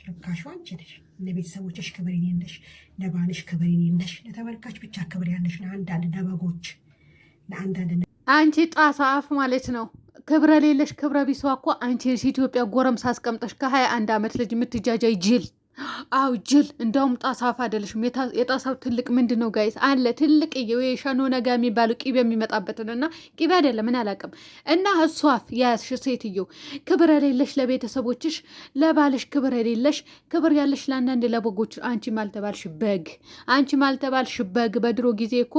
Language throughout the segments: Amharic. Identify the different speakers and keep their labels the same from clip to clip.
Speaker 1: ርካሹ አንቺ ነሽ። ለቤተሰቦችሽ ክብር የለሽ፣ ለባልሽ ክብር የለሽ፣ ለተመልካች ብቻ ክብር ያለሽ ለአንዳንድ ለበጎች ለአንዳንድ
Speaker 2: አንቺ ጣሳ አፍ ማለት ነው። ክብረ ሌለሽ ክብረ ቢሷ እኮ አንቺ ኢትዮጵያ ጎረምሳ አስቀምጠሽ ከ21 ዓመት ልጅ የምትጃጃይ ጅል አው ጅል እንዳውም ጣሳፍ አይደለሽም። የጣሳው ትልቅ ምንድን ነው ጋይስ አለ ትልቅ የሸኖ ነገ የሚባለው ቂቤ የሚመጣበትንና ቂቤ አይደለም ምን አላውቅም። እና እሷፍ ያስሽ ሴትዮ ክብር የሌለሽ ለቤተሰቦችሽ ለባልሽ ክብር የሌለሽ ክብር ያለሽ ለአንዳንድ ለበጎች አንቺ ማልተባልሽ በግ አንቺ ማልተባልሽ በግ። በድሮ ጊዜ እኮ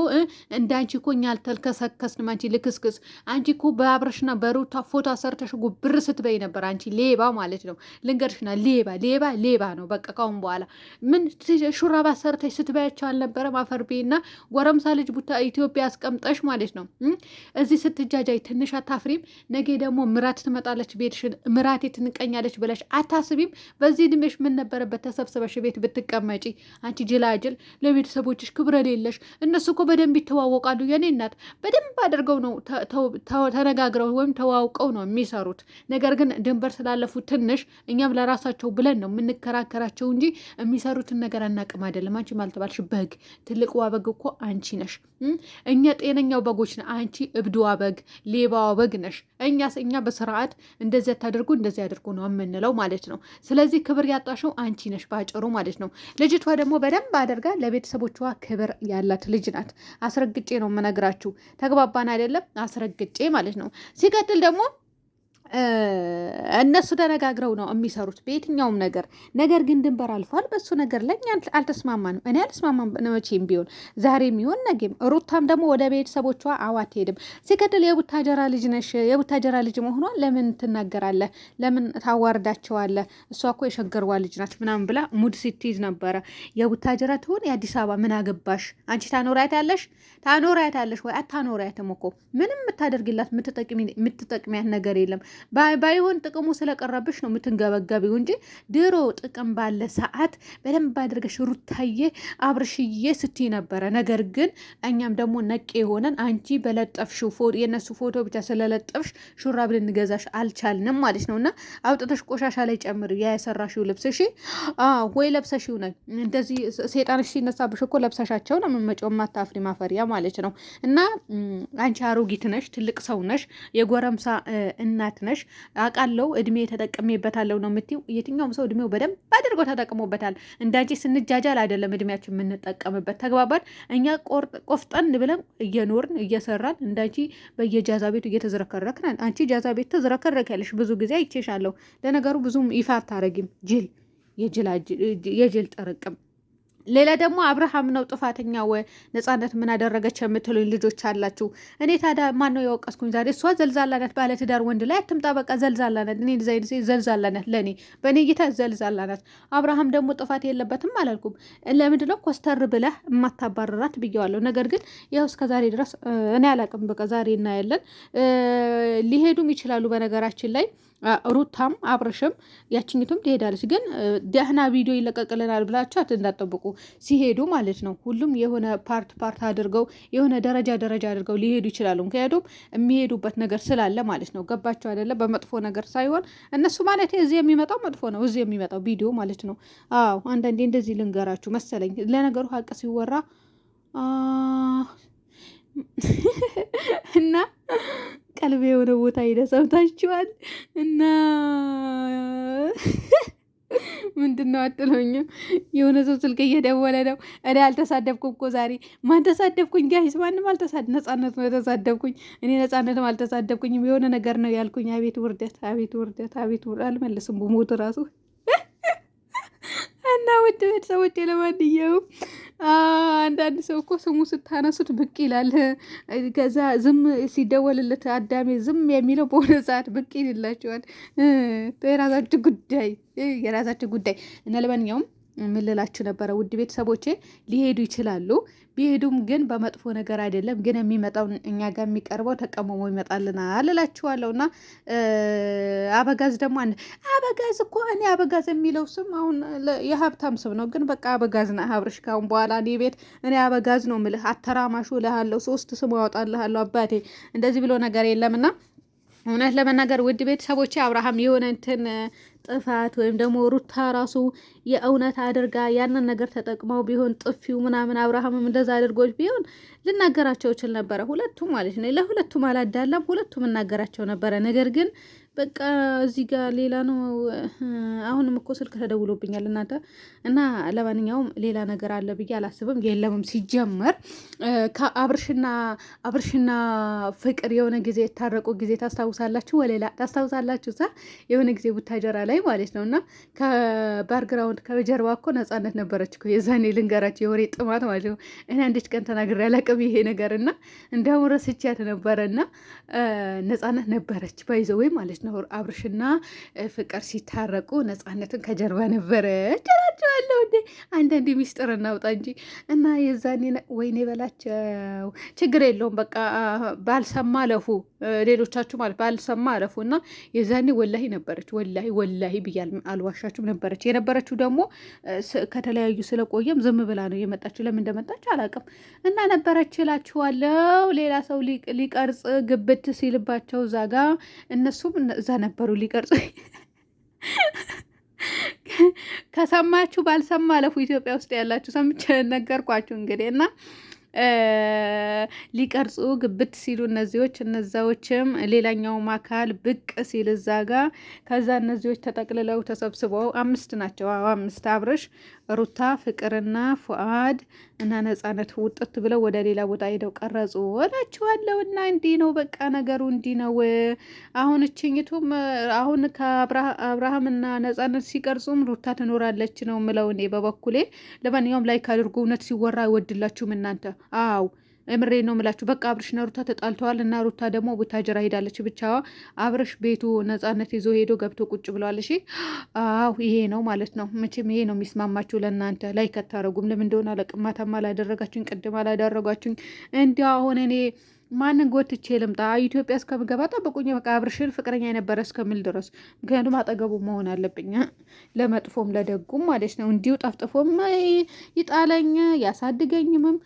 Speaker 2: እንዳንቺ እኮ እኛ አልተልከሰከስንም። አንቺ ልክስክስ አንቺ እኮ በአብረሽና በሩታ ፎቶ ሰርተሽ ብር ስትበይ ነበር። አንቺ ሌባ ማለት ነው። ልንገርሽና ሌባ ሌባ ሌባ ነው በቃ። ካሁን በኋላ ምን ሹራባ ሰርተሽ ስትበያቸው አልነበረም? አፈርቤና ጎረምሳ ልጅ ቡታ ኢትዮጵያ አስቀምጠሽ ማለት ነው። እዚህ ስትጃጃይ ትንሽ አታፍሪም? ነገ ደግሞ ምራት ትመጣለች ቤትሽን ምራቴ ትንቀኛለች ብለሽ አታስቢም? በዚህ እድሜሽ ምን ነበረበት ተሰብስበሽ ቤት ብትቀመጪ? አንቺ ጅላጅል ለቤተሰቦችሽ ክብረ ሌለሽ። እነሱ እኮ በደንብ ይተዋወቃሉ። የኔ እናት በደንብ አድርገው ነው ተነጋግረው ወይም ተዋውቀው ነው የሚሰሩት። ነገር ግን ድንበር ስላለፉ ትንሽ እኛም ለራሳቸው ብለን ነው የምንከራከራቸው እንጂ የሚሰሩትን ነገር አናቅም አይደለም። አንቺ ማልተባልሽ በግ ትልቅዋ በግ እኮ አንቺ ነሽ። እኛ ጤነኛው በጎች ነ አንቺ እብድዋ በግ ሌባዋ በግ ነሽ። እኛ በስርዓት እንደዚህ ታደርጉ እንደዚህ ያደርጉ ነው የምንለው ማለት ነው። ስለዚህ ክብር ያጣሽው አንቺ ነሽ ባጭሩ ማለት ነው። ልጅቷ ደግሞ በደንብ አደርጋ ለቤተሰቦቿ ክብር ያላት ልጅ ናት። አስረግጬ ነው የምነግራችሁ። ተግባባን አይደለም? አስረግጬ ማለት ነው። ሲቀጥል ደግሞ እነሱ ተነጋግረው ነው የሚሰሩት በየትኛውም ነገር። ነገር ግን ድንበር አልፏል። በሱ ነገር ላይ አልተስማማንም። እኔ አልተስማማም መቼም ቢሆን ዛሬም ይሆን ነገም። ሩታም ደግሞ ወደ ቤተሰቦቿ አትሄድም። ሲቀጥል የቡታጀራ ልጅ ነሽ። የቡታጀራ ልጅ መሆኗ ለምን ትናገራለህ? ለምን ታዋርዳቸዋለህ? እሷ እኮ የሸገርዋ ልጅ ናት ምናምን ብላ ሙድ ስትይዝ ነበረ። የቡታጀራ ትሆን የአዲስ አበባ ምን አገባሽ አንቺ? ታኖሪያት ያለሽ ወይ አታኖሪያትም እኮ ምንም የምታደርግላት የምትጠቅሚያት ነገር የለም። ባይሆን ጥቅሙ ስለቀረብሽ ነው የምትንገበገቢው እንጂ ድሮ ጥቅም ባለ ሰዓት በደንብ አድርገሽ ሩታዬ አብርሽዬ ስትይ ነበረ። ነገር ግን እኛም ደግሞ ነቄ የሆነን አንቺ በለጠፍሽው የነሱ ፎቶ ብቻ ስለለጠፍሽ ሹራብ ልንገዛሽ አልቻልንም ማለት ነው። እና አውጥተሽ ቆሻሻ ላይ ጨምር የሰራሽው ልብስ እሺ ወይ ለብሰሽው ነው። እንደዚህ ሴጣንሽ ሲነሳብሽ እኮ ለብሰሻቸው ነው የምመጪው ማታፍሪ ማፈሪያ ማለት ነው። እና አንቺ አሮጊት ነሽ፣ ትልቅ ሰው ነሽ፣ የጎረምሳ እናት ነሽ። አውቃለሁ እድሜ ተጠቅሜበታለሁ ነው የምትይው። የትኛውም ሰው እድሜው በደንብ አድርጎ ተጠቅሞበታል። እንዳንቺ ስንጃጃል አይደለም እድሜያችን የምንጠቀምበት። ተግባባን? እኛ ቆፍጠን ብለን እየኖርን እየሰራን እንዳንቺ በየጃዛ ቤቱ እየተዝረከረክናል። አንቺ ጃዛ ቤት ተዝረከረክ ያለሽ ብዙ ጊዜ አይቼሻለሁ። ለነገሩ ብዙም ይፋ አታረጊም። ጅል የጅል ጥርቅም። ሌላ ደግሞ አብርሃም ነው ጥፋተኛው። ነፃነት ምን አደረገች የምትሉኝ ልጆች አላችሁ። እኔ ታዲያ ማን ነው የወቀስኩኝ ዛሬ? እሷ ዘልዛላነት ባለትዳር ወንድ ላይ አትምጣ። በቃ ዘልዛላነት። እኔ ዲዛይን ዘልዛላነት ለእኔ በእኔ እይታ ዘልዛላነት። አብርሃም ደግሞ ጥፋት የለበትም አላልኩም። ለምንድነው ኮስተር ብለህ የማታባረራት ብየዋለሁ። ነገር ግን ያው እስከዛሬ ድረስ እኔ አላቅም። በቃ ዛሬ እናያለን። ሊሄዱም ይችላሉ በነገራችን ላይ ሩታም አብርሽም ያችኝቱም ትሄዳለች። ግን ደህና ቪዲዮ ይለቀቅልናል ብላችሁ እንዳትጠብቁ ሲሄዱ ማለት ነው። ሁሉም የሆነ ፓርት አድርገው የሆነ ደረጃ አድርገው ሊሄዱ ይችላሉ። ምክንያቱም የሚሄዱበት ነገር ስላለ ማለት ነው። ገባቸው አይደለ? በመጥፎ ነገር ሳይሆን እነሱ ማለት እዚህ የሚመጣው መጥፎ ነው። እዚህ የሚመጣው ቪዲዮ ማለት ነው። አዎ አንዳንዴ እንደዚህ ልንገራችሁ መሰለኝ። ለነገሩ ሀቅ ሲወራ እና ቀልቤ የሆነ ቦታ ሄደ ሰምታችኋል። እና ምንድን ነው አትለኝም? የሆነ ሰው ስልክ እየደወለ ነው። እኔ አልተሳደብኩም እኮ ዛሬ። ማን ተሳደብኩኝ ጋይስ? ማንም ነፃነት ነው የተሳደብኩኝ። እኔ ነፃነትም አልተሳደብኩኝም። የሆነ ነገር ነው ያልኩኝ። አቤት ውርደት፣ አቤት ውርደት፣ አቤት ውርደት። አልመለስም በሞት ራሱ እና ውድ ቤተሰቦቼ ለማንኛውም አንዳንድ ሰው እኮ ስሙ ስታነሱት ብቅ ይላል። ከዛ ዝም ሲደወልለት አዳሜ ዝም የሚለው በሆነ ሰዓት ብቅ ይላቸዋል። የራሳችሁ ጉዳይ እና ለማንኛውም ምን ልላችሁ ነበረ ውድ ቤተሰቦቼ፣ ሊሄዱ ይችላሉ። ቢሄዱም ግን በመጥፎ ነገር አይደለም። ግን የሚመጣው እኛ ጋር የሚቀርበው ተቀምሞ ይመጣልናል እላችኋለሁ። እና አበጋዝ ደግሞ አበጋዝ እኮ እኔ አበጋዝ የሚለው ስም አሁን የሀብታም ስም ነው። ግን በቃ አበጋዝ ና አብርሽ፣ ካሁን በኋላ እኔ ቤት እኔ አበጋዝ ነው ምልህ። አተራማሹ እልሃለሁ። 3 ስም ያወጣልሃለሁ አባቴ። እንደዚህ ብሎ ነገር የለምና እውነት ለመናገር ውድ ቤተሰቦቼ አብርሃም የሆነ እንትን ጥፋት ወይም ደግሞ ሩታ ራሱ የእውነት አድርጋ ያንን ነገር ተጠቅመው ቢሆን ጥፊው ምናምን አብርሃምም እንደዛ አድርጎች ቢሆን ልናገራቸው እችል ነበረ። ሁለቱም ማለት ነው። ለሁለቱም አላዳላም፣ ሁለቱም እናገራቸው ነበረ። ነገር ግን በቃ እዚህ ጋር ሌላ ነው። አሁንም እኮ ስልክ ተደውሎብኛል እናንተ እና ለማንኛውም ሌላ ነገር አለ ብዬ አላስብም። የለምም ሲጀመር አብርሽና ፍቅር የሆነ ጊዜ የታረቁ ጊዜ ታስታውሳላችሁ? ወሌላ ታስታውሳላችሁ? የሆነ ጊዜ ቡታጀራ ላይ ማለት ነው። እና ከባክግራውንድ ከጀርባ እኮ ነጻነት ነበረች እኮ የዛኔ ልንገራቸው፣ የወሬ ጥማት ማለት ነው። እኔ አንዲት ቀን ተናግሬ አላውቅም ይሄ ነገር እና እንዲያውም ረስቻት ነበረ እና ነጻነት ነበረች ባይዘው ወይ ማለት ነው። አብርሽና ፍቅር ሲታረቁ ነጻነትን ከጀርባ ነበረች እላቸዋለሁ። እንዴ አንዳንዴ ሚስጥር እናውጣ እንጂ እና የዛኔ ወይኔ በላቸው። ችግር የለውም በቃ ባልሰማ አለፉ፣ ሌሎቻችሁ ማለት ባልሰማ አለፉ። እና የዛኔ ወላሂ ነበረች፣ ወላሂ ብያል አልዋሻችሁም ነበረች። የነበረችው ደግሞ ከተለያዩ ስለቆየም ዝም ብላ ነው የመጣችው። ለምን እንደመጣች አላውቅም። እና ነበረች እላችኋለሁ። ሌላ ሰው ሊቀርጽ ግብት ሲልባቸው እዛ ጋ እነሱም እዛ ነበሩ ሊቀርጹ። ከሰማችሁ ባልሰማ አለፉ። ኢትዮጵያ ውስጥ ያላችሁ ሰምቼ ነገርኳችሁ እንግዲህ እና ሊቀርጹ ግብት ሲሉ እነዛዎችም ሌላኛውም አካል ብቅ ሲል እዛ ጋ ከዛ እነዚዎች ተጠቅልለው ተሰብስበው 5 ናቸው። 5 አብርሽ፣ ሩታ፣ ፍቅርና ፉአድ እና ነጻነት ውጥት ብለው ወደ ሌላ ቦታ ሄደው ቀረጹ እላችኋለሁ። እና እንዲህ ነው በቃ ነገሩ እንዲህ ነው። አሁን እችኝቱም አሁን ከአብርሃምና ነጻነት ሲቀርጹም ሩታ ትኖራለች ነው ምለው እኔ በበኩሌ። ለማንኛውም ላይክ አድርጉ። እውነት ሲወራ አይወድላችሁም እናንተ። አው እምሬ ነው ምላችሁ። በቃ አብርሽና ሩታ ተጣልተዋል እና ሩታ ደግሞ ቡታጀራ ሄዳለች ብቻዋ። አብርሽ ቤቱ ነጻነት ይዞ ሄዶ ገብቶ ቁጭ ብሏል። እሺ አው ይሄ ነው ማለት ነው። መቼም ይሄ ነው የሚስማማችሁ ለእናንተ። ላይ ከታረጉም ለምን እንደሆነ አለቅማታማ አላደረጋችሁኝ፣ ቅድም አላደረጋችሁኝ። እንዲያው አሁን እኔ ማንን ጎትቼ ልምጣ? ኢትዮጵያ እስከምገባ ጠብቁኝ። በቃ አብርሽን ፍቅረኛ የነበረ እስከምል ድረስ ምክንያቱም አጠገቡ መሆን አለብኝ፣ ለመጥፎም ለደጉም ማለት ነው። እንዲሁ ጠፍጥፎም ይጣለኝ ያሳድገኝምም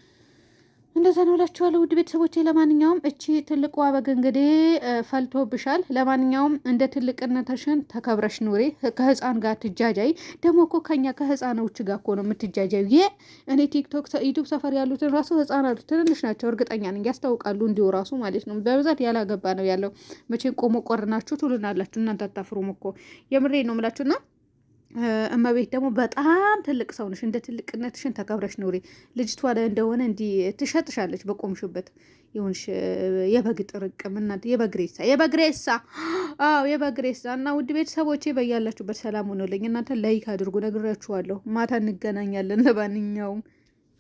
Speaker 2: እንደዛ ነው እላችኋለሁ ውድ ቤተሰቦቼ። ለማንኛውም እቺ ትልቁ አበግ እንግዲህ ፈልቶብሻል። ለማንኛውም እንደ ትልቅነትሽን ተከብረሽ ኑሪ። ከህፃን ጋር ትጃጃይ። ደግሞ እኮ ከኛ ከህፃኖች ጋር እኮ ነው የምትጃጃዩ። እኔ ቲክቶክ ዩቱብ ሰፈር ያሉትን ራሱ ህፃናቱ ትንንሽ ናቸው፣ እርግጠኛ ነኝ ያስታውቃሉ። እንዲሁ ራሱ ማለት ነው። በብዛት ያላገባ ነው ያለው። መቼም ቆሞ ቆርናችሁ ትሉናላችሁ እናንተ አታፍሩም እኮ። የምሬ ነው የምላችሁና እመቤት ደግሞ በጣም ትልቅ ሰው ነሽ። እንደ ትልቅነትሽን ተከብረሽ ኑሪ። ልጅቷ እንደሆነ እንዲህ ትሸጥሻለች በቆምሽበት። ይሁንሽ የበግ ጥርቅም እናንተ የበግሬሳ አዎ የበግሬሳ። እና ውድ ቤተሰቦቼ በያላችሁበት ሰላም ሆኖልኝ እናንተ ላይክ አድርጉ። ነግራችኋለሁ። ማታ እንገናኛለን። ለማንኛውም